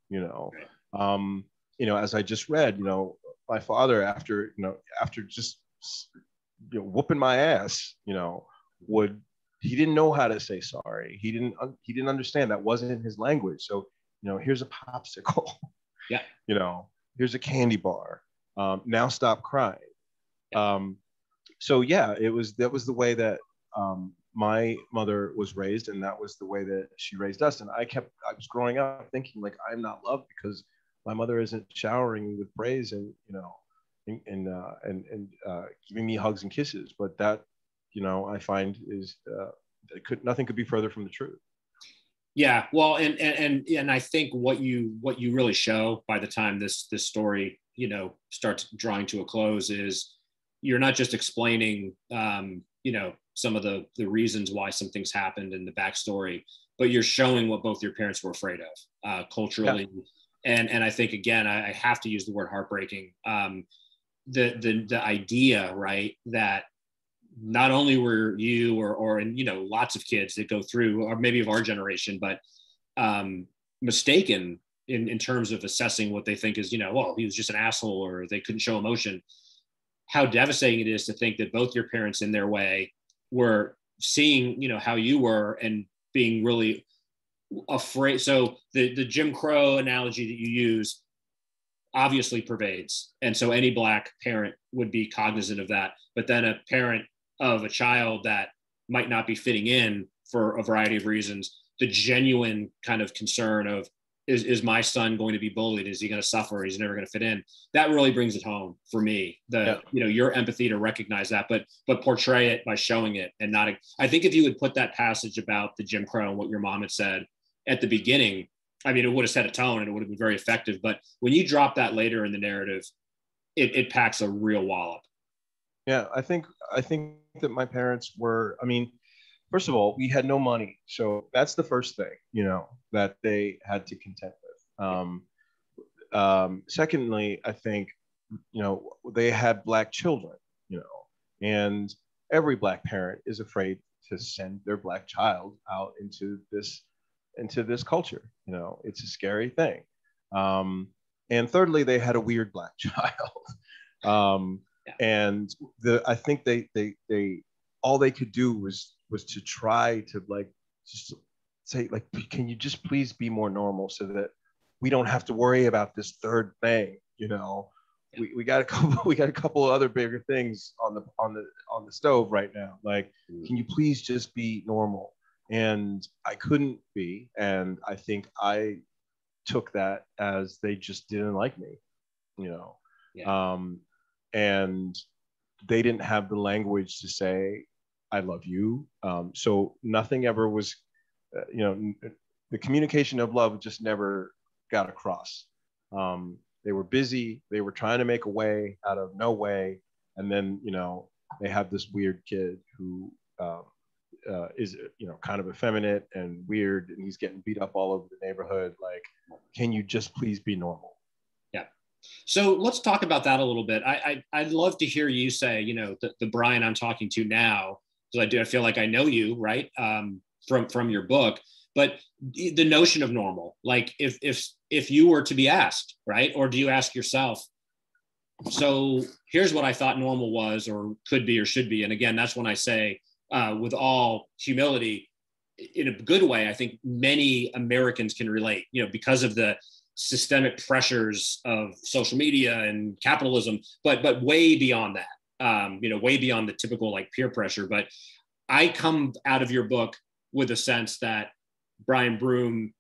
as I just read, my father, after just, whooping my ass, he didn't know how to say sorry. He didn't understand. That wasn't his language. So, here's a popsicle. Yeah. Here's a candy bar. Now stop crying. So yeah, that was the way that my mother was raised, and that was the way that she raised us. And I was growing up thinking like, I'm not loved because my mother isn't showering me with praise and giving me hugs and kisses. But that, I find is nothing could be further from the truth. Yeah, well, and I think what you really show by the time this story starts drawing to a close is you're not just explaining some of the reasons why some things happened and the backstory, but you're showing what both your parents were afraid of culturally. Yeah. And I think, again, I have to use the word heartbreaking. The idea, right, that not only were you or lots of kids that go through, or maybe of our generation, but mistaken in terms of assessing what they think is, well, he was just an asshole or they couldn't show emotion. How devastating it is to think that both your parents in their way were seeing, how you were and being really afraid. So the Jim Crow analogy that you use obviously pervades. And so any Black parent would be cognizant of that. But then a parent of a child that might not be fitting in for a variety of reasons, the genuine kind of concern of, is my son going to be bullied? Is he going to suffer? He's never going to fit in. That really brings it home for me. Your empathy to recognize that, but portray it by showing it and not. I think if you would put that passage about the Jim Crow and what your mom had said at the beginning, I mean, it would have set a tone and it would have been very effective. But when you drop that later in the narrative, it packs a real wallop. Yeah, I think that my parents were. I mean, first of all, we had no money. So that's the first thing, that they had to contend with. Secondly, I think, they had Black children, and every Black parent is afraid to send their Black child out into this culture. It's a scary thing. And thirdly, they had a weird Black child. And I think they all they could do was to try to just say can you just please be more normal so that we don't have to worry about this third thing. We got a couple of other bigger things on the stove right now. Can you please just be normal? And I couldn't be. And I think I took that as they just didn't like me, you know. Yeah. And they didn't have the language to say, I love you. So nothing ever was, you know, the communication of love just never got across. They were busy. They were trying to make a way out of no way. And then, you know, they have this weird kid who is, you know, kind of effeminate and weird, and he's getting beat up all over the neighborhood. Like, can you just please be normal? Yeah. So let's talk about that a little bit. I'd love to hear you say, you know, the Brian I'm talking to now, because I feel like I know you, right, from your book. But the notion of normal, like if you were to be asked, right, or do you ask yourself, so here's what I thought normal was or could be or should be. And again, that's when I say, with all humility, in a good way, I think many Americans can relate, you know, because of the systemic pressures of social media and capitalism, but way beyond that, you know, way beyond the typical like peer pressure. But I come out of your book with a sense that Brian Broome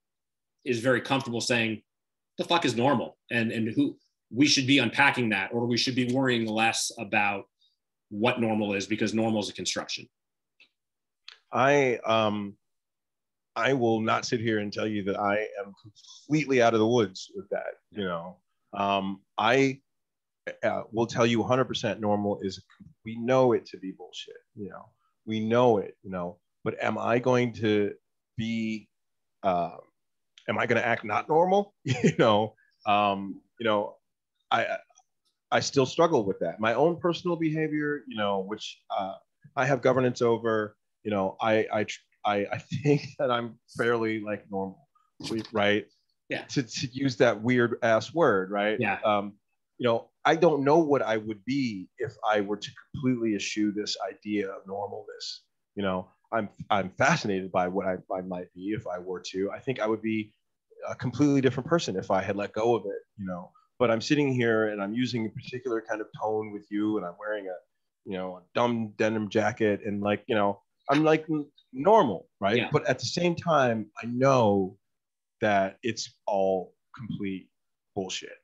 is very comfortable saying, the fuck is normal? And who we should be unpacking that, or we should be worrying less about what normal is, because normal is a construction. I will not sit here and tell you that I am completely out of the woods with that. You know, I will tell you 100% normal is, we know it to be bullshit. You know, we know it, you know, but am I going to be, am I going to act not normal? You know, I still struggle with that. My own personal behavior, you know, which I have governance over. You know, I think that I'm fairly like normal, right? Yeah. To use that weird ass word, right? Yeah. You know, I don't know what I would be if I were to completely eschew this idea of normalness. You know, I'm fascinated by what I might be if I were to. I think I would be a completely different person if I had let go of it. You know, but I'm sitting here and I'm using a particular kind of tone with you, and I'm wearing a dumb denim jacket, and like, you know, I'm like normal, right? Yeah. But at the same time, I know that it's all complete bullshit.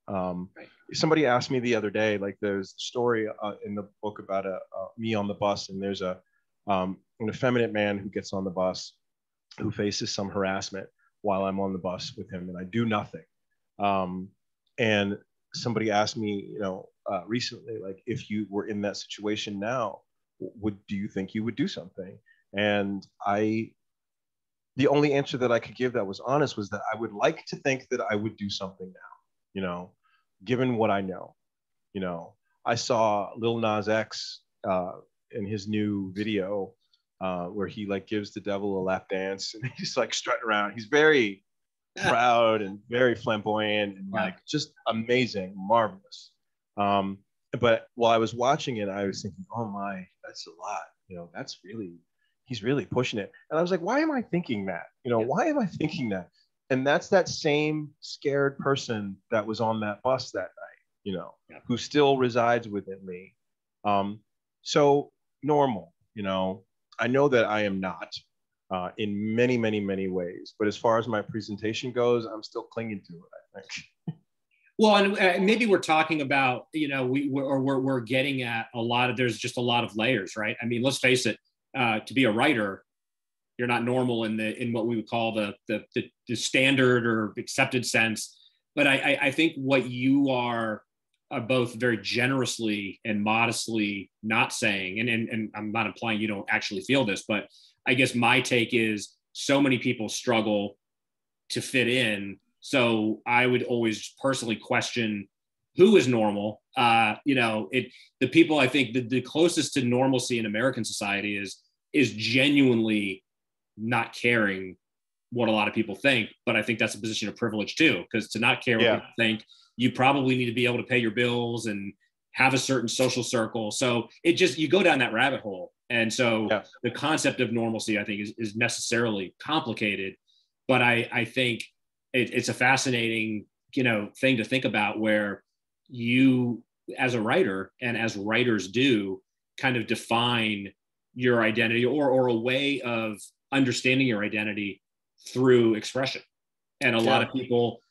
Right. Somebody asked me the other day, like, there's a story in the book about me on the bus, and there's an effeminate man who gets on the bus who faces some harassment while I'm on the bus with him, and I do nothing. And somebody asked me, you know, recently, like, if you were in that situation now, do you think you would do something? And the only answer that I could give that was honest was that I would like to think that I would do something now, you know, given what I know. You know, I saw Lil Nas X in his new video where he like gives the devil a lap dance, and he's like strutting around. He's very proud and very flamboyant and like just amazing, marvelous. But while I was watching it, I was thinking, oh my, that's a lot. You know, he's really pushing it. And I was like, why am I thinking that? You know, why am I thinking that? And that's that same scared person that was on that bus that night, you know, who still resides within me. So normal, you know, I know that I am not in many, many, many ways. But as far as my presentation goes, I'm still clinging to it, I think. Well, and maybe we're talking about, you know, we're getting at a lot of, there's just a lot of layers, right? I mean, let's face it, to be a writer, you're not normal in what we would call the standard or accepted sense. But I think what you are both very generously and modestly not saying, and I'm not implying you don't actually feel this, but I guess my take is so many people struggle to fit in. So I would always personally question who is normal. You know, the people I think the closest to normalcy in American society is genuinely not caring what a lot of people think. But I think that's a position of privilege too, because to not care what people think, you probably need to be able to pay your bills and have a certain social circle. So you go down that rabbit hole. And so the concept of normalcy, I think, is necessarily complicated. But I think it's a fascinating, you know, thing to think about, where you, as a writer and as writers do, kind of define your identity or a way of understanding your identity through expression. And a lot of people,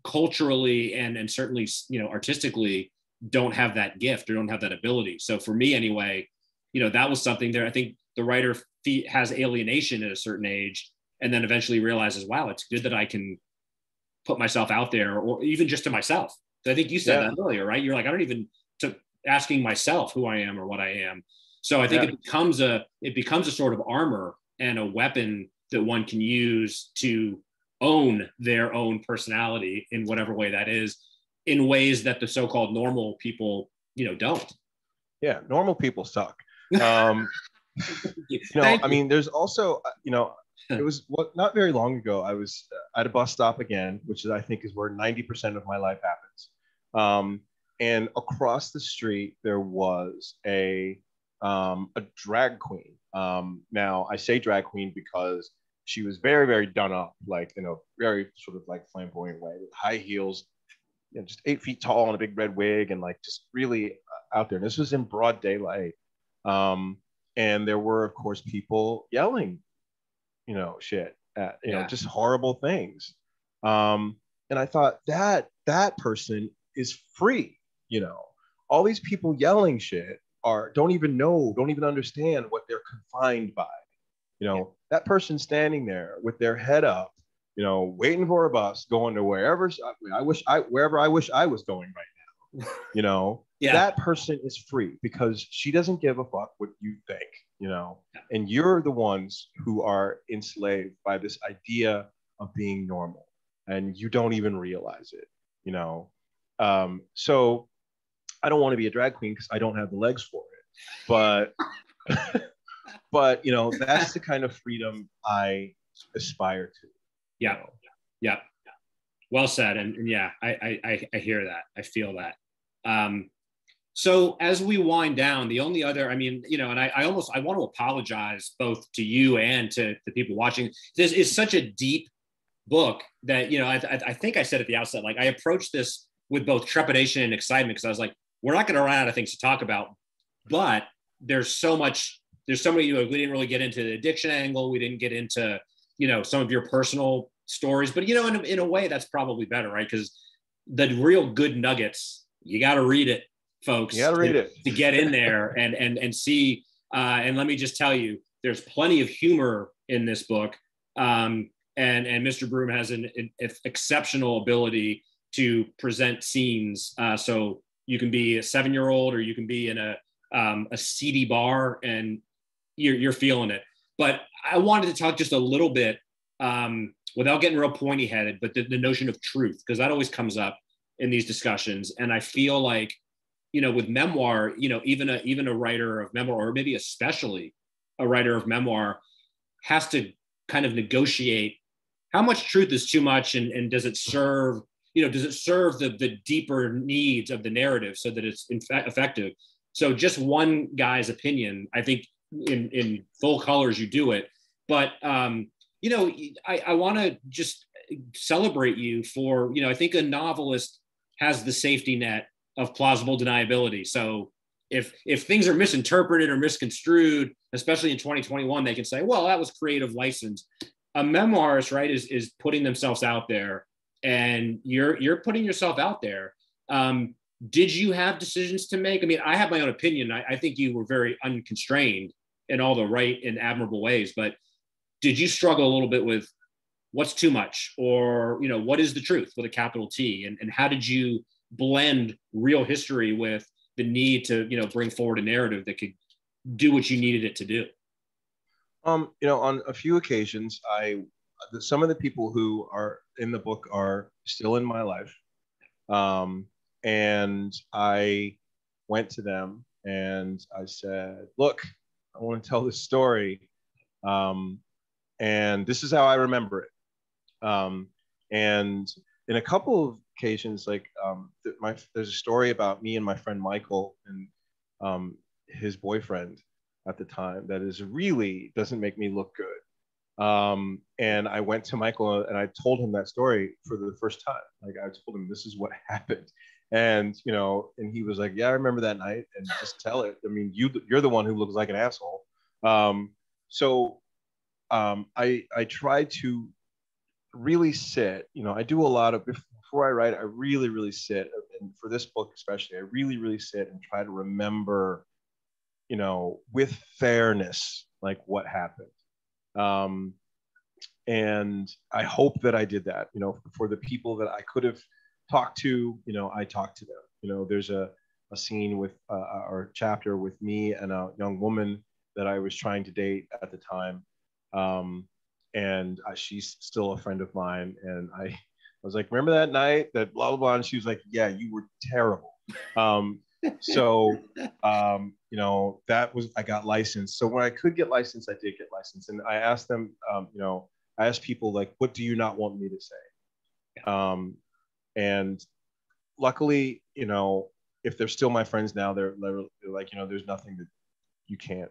culturally and certainly, artistically don't have that gift or don't have that ability. So for me anyway, that was something there. I think the writer has alienation at a certain age and then eventually realizes, wow, it's good that I can put myself out there, or even just to myself. So I think you said that earlier, right? You're like, I don't even asking myself who I am or what I am. So I think it becomes a sort of armor and a weapon that one can use to own their own personality in whatever way that is, in ways that the so-called normal people, don't. Yeah, normal people suck. I mean, there's also, it was not very long ago, I was at a bus stop again, which is, I think, is where 90% of my life happens. And across the street, there was a drag queen. Now, I say drag queen because she was very, very done up, like in a very sort of like flamboyant way, with high heels, just 8 feet tall and a big red wig, and like just really out there. And this was in broad daylight. And there were, of course, people yelling, shit at, just horrible things. And I thought that person is free, all these people yelling shit don't even understand what they're confined by. That person standing there with their head up, waiting for a bus, going to wherever I wish I was going right now. That person is free because she doesn't give a fuck what you think, and you're the ones who are enslaved by this idea of being normal, and you don't even realize it, so I don't want to be a drag queen because I don't have the legs for it, but but that's the kind of freedom I aspire to. Yeah. Well said. And yeah, I hear that. I feel that. So as we wind down, the only other, and I want to apologize both to you and to the people watching. This is such a deep book that, I think I said at the outset, like I approached this with both trepidation and excitement because I was like, we're not going to run out of things to talk about, but there's so many, we didn't really get into the addiction angle. We didn't get into, some of your personal stories, but, in a way that's probably better, right? Because the real good nuggets, you got to read it, folks. You got to read it to get in there and see. And let me just tell you, there's plenty of humor in this book. And Mr. Broome has an exceptional ability to present scenes. So you can be a 7-year-old or you can be in a seedy bar and you're feeling it. But I wanted to talk just a little bit without getting real pointy headed, but the notion of truth, because that always comes up in these discussions. And I feel like, with memoir, even a writer of memoir, or maybe especially a writer of memoir, has to kind of negotiate how much truth is too much, and does it serve, the deeper needs of the narrative so that it's in fact effective. So just one guy's opinion, I think in full colors you do it. But, I want to just celebrate you for, I think a novelist has the safety net of plausible deniability. So if things are misinterpreted or misconstrued, especially in 2021, they can say, well, that was creative license. A memoirist, right, is putting themselves out there, and you're putting yourself out there. Did you have decisions to make? I have my own opinion. I think you were very unconstrained in all the right and admirable ways, but did you struggle a little bit with what's too much, or, what is the truth with a capital T, and how did you blend real history with the need to, bring forward a narrative that could do what you needed it to do? On a few occasions, some of the people who are in the book are still in my life. And I went to them and I said, look, I want to tell this story. And this is how I remember it. And in a couple of occasions, like there's a story about me and my friend Michael and his boyfriend at the time that really doesn't make me look good. And I went to Michael and I told him that story for the first time. Like I told him, this is what happened. And, and he was like, yeah, I remember that night, and just tell it. You're the one who looks like an asshole. So I try to really sit, I do a lot of, before I write, I really sit, and for this book especially, I really sit and try to remember, with fairness, like what happened. And I hope that I did that, for the people that I could have talked to, I talked to them. There's a scene with our chapter with me and a young woman that I was trying to date at the time. And she's still a friend of mine. And I was like, remember that night that blah, blah, blah. And she was like, yeah, you were terrible. That was, I got licensed. So when I could get licensed, I did get licensed. And I asked them, I asked people like, what do you not want me to say? And luckily, if they're still my friends now, they're like, there's nothing that you can't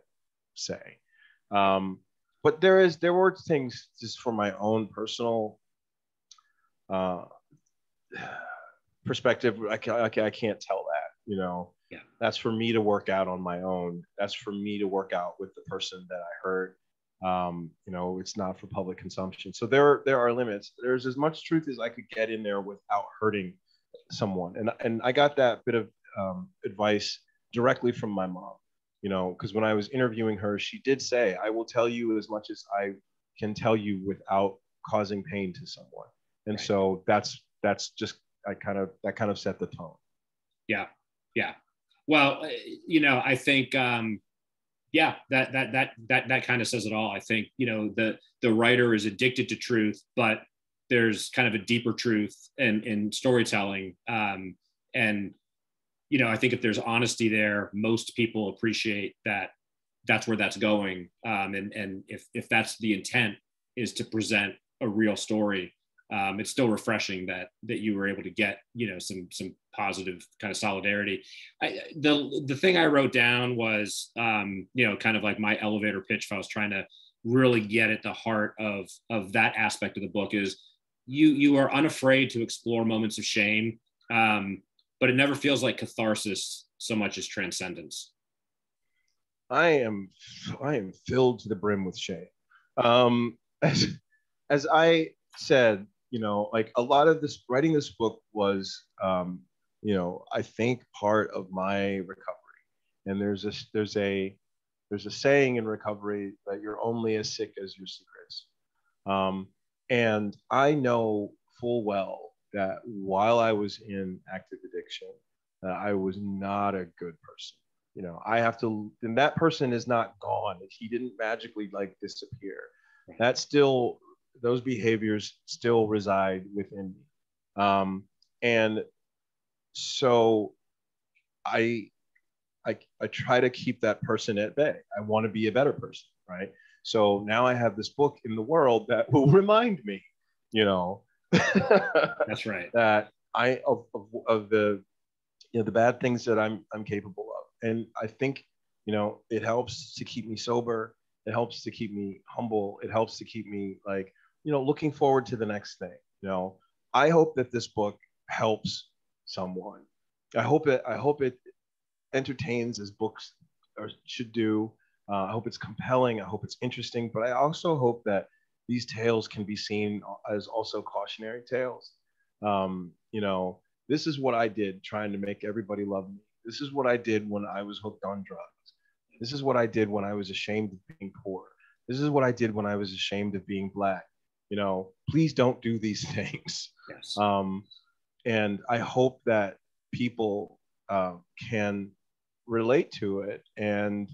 say. But there were things just from my own personal perspective. I can't tell that, Yeah. That's for me to work out on my own. That's for me to work out with the person that I hurt. It's not for public consumption. So there are limits. There's as much truth as I could get in there without hurting someone. And I got that bit of advice directly from my mom, because when I was interviewing her, she did say, I will tell you as much as I can tell you without causing pain to someone. And right. So that's just, that kind of set the tone. Yeah. Yeah. Well, I think, that kind of says it all. I think, the writer is addicted to truth, but there's kind of a deeper truth in storytelling. And I think if there's honesty there, most people appreciate that that's where that's going. And if that's the intent, is to present a real story, it's still refreshing that you were able to get, some positive kind of solidarity. The thing I wrote down was, kind of like my elevator pitch, if I was trying to really get at the heart of that aspect of the book, is you are unafraid to explore moments of shame, but it never feels like catharsis so much as transcendence. I am filled to the brim with shame. As I said, like a lot of this, writing this book was, I think part of my recovery. And there's a saying in recovery that you're only as sick as your secrets. And I know full well that while I was in active addiction, that I was not a good person. I have to, and that person is not gone. He didn't magically like disappear. That's still, those behaviors still reside within me. And so I try to keep that person at bay. I want to be a better person, right? So now I have this book in the world that will remind me, That's right. That of the the bad things that I'm capable of. And I think, it helps to keep me sober. It helps to keep me humble. It helps to keep me like, looking forward to the next thing. I hope that this book helps someone. I hope it entertains as books should do. I hope it's compelling. I hope it's interesting. But I also hope that these tales can be seen as also cautionary tales. This is what I did trying to make everybody love me. This is what I did when I was hooked on drugs. This is what I did when I was ashamed of being poor. This is what I did when I was ashamed of being Black. Please don't do these things. Yes. And I hope that people can relate to it and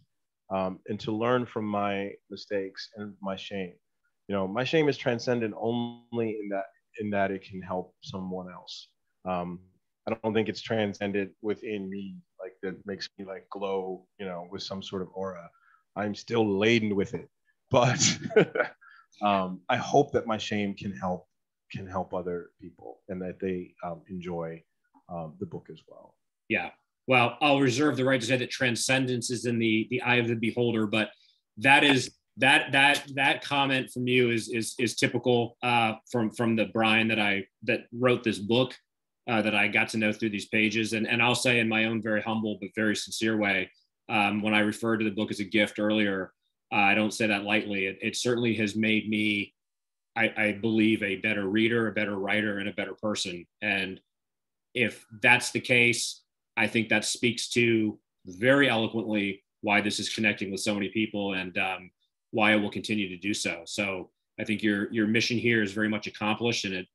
to learn from my mistakes and my shame. My shame is transcendent only in that it can help someone else. I don't think it's transcendent within me, like that makes me like glow, with some sort of aura. I'm still laden with it, but I hope that my shame can help other people and that they enjoy the book as well. Yeah. Well, I'll reserve the right to say that transcendence is in the eye of the beholder, but that comment from you is typical from the Brian that wrote this book, that I got to know through these pages. And I'll say in my own very humble but very sincere way, when I referred to the book as a gift earlier, I don't say that lightly. It certainly has made me, I believe, a better reader, a better writer, and a better person. And if that's the case, I think that speaks to very eloquently why this is connecting with so many people, and why it will continue to do so. So I think your mission here is very much accomplished, and it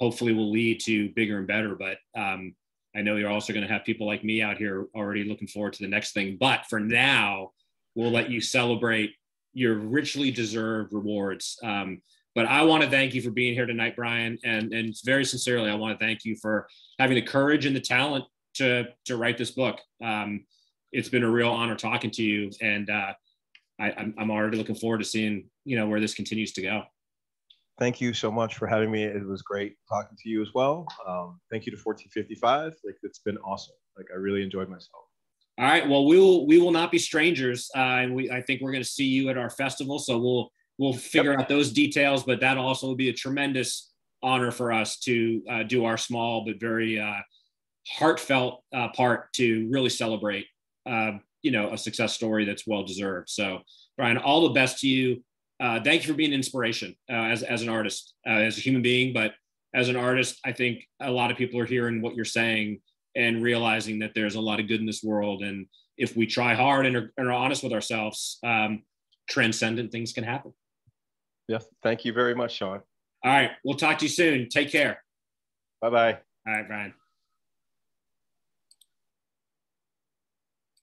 hopefully will lead to bigger and better. But I know you're also going to have people like me out here already looking forward to the next thing. But for now, we'll let you celebrate your richly deserved rewards. But I want to thank you for being here tonight, Brian. And very sincerely, I want to thank you for having the courage and the talent to write this book. It's been a real honor talking to you. And I'm already looking forward to seeing, where this continues to go. Thank you so much for having me. It was great talking to you as well. Thank you to 1455. It's been awesome. I really enjoyed myself. All right. Well, we will not be strangers. And I think we're going to see you at our festival. So we'll figure out those details, but that also will be a tremendous honor for us to do our small but very heartfelt part to really celebrate, a success story that's well-deserved. So, Brian, all the best to you. Thank you for being an inspiration as an artist, as a human being, but as an artist, I think a lot of people are hearing what you're saying and realizing that there's a lot of good in this world. And if we try hard and are honest with ourselves, transcendent things can happen. Yes. Thank you very much, Shawn. All right. We'll talk to you soon. Take care. Bye-bye. All right, Brian.